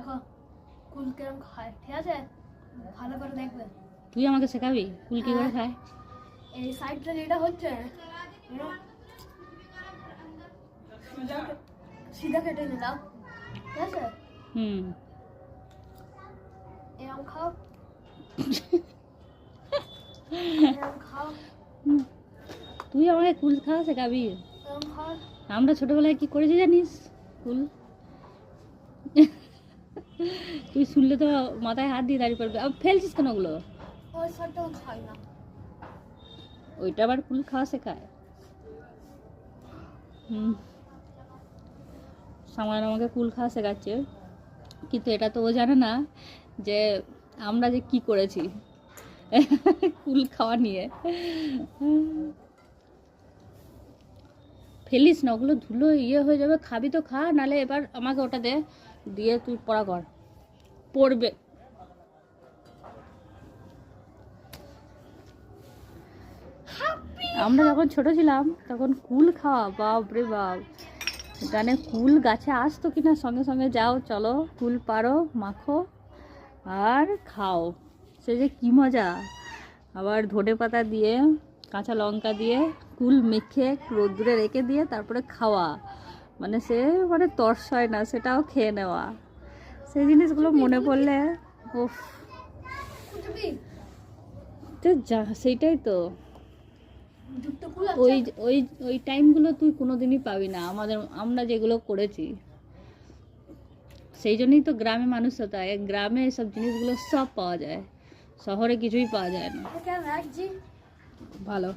দেখো কুল কেরম খায়, ঠিক আছে? ভালো করে দেখবে। তুই আমাকে শেখাবি কুল কি করে খায়? এই সাইডটা যেটা হচ্ছে সিধা কেটে নিলাম, ঠিক আছে? এরম খাও, এরম খাও, তুই আমাকে কুল খাওয়া শেখাবি? এরম খাও। আমরা ছোটবেলায় কি করেছি জানিস? কুল তুই শুনলে তো মাথায় হাত দিয়ে দাঁড়িয়ে পড়বে। আবার ফেলছিস কেন ওগুলো? ওই সাইডটাও খাই না। ওইটা আবার কুল খাওয়া শেখায়? সামান আমাকে কুল খাওয়া শেখাচ্ছে, কিন্তু এটা তো ও জানে না যে আমরা যে কি করেছি কুল খাওয়া নিয়ে। ফেলিস না, ওগুলো ধুলো হয়ে যাবে। খাবি তো খা, নালে এবার আমাকে ওটা দে, দিয়ে তুই পড়া কর, পড়বে। আমরা যখন ছোট ছিলাম তখন কুল খাওয়া, বাপ রে বাপ। এখানে কুল গাছে আসতো কিনা, সঙ্গে সঙ্গে যাও, চলো কুল পারো, মাখো আর খাও। সে যে কি মজা। আবার ধনে পাতা দিয়ে, কাঁচা লঙ্কা দিয়ে কুল মেখে রোদ্দুরে রেখে দিয়ে তারপরে খাওয়া, মানে সে মানে তর্স হয় না, সেটাও খেয়ে নেওয়া। সেই জিনিসগুলো মনে পড়লে উফ, তো যা, সেইটাই তো। ওই ওই ওই টাইমগুলো তুই কোনোদিনই পাবি না আমাদের, আমরা যেগুলো করেছি। সেই জন্যই তো গ্রামে মানুষতা, গ্রামে এসব জিনিসগুলো সব পাওয়া যায়, শহরে কিছুই পাওয়া যায় না। ভালো।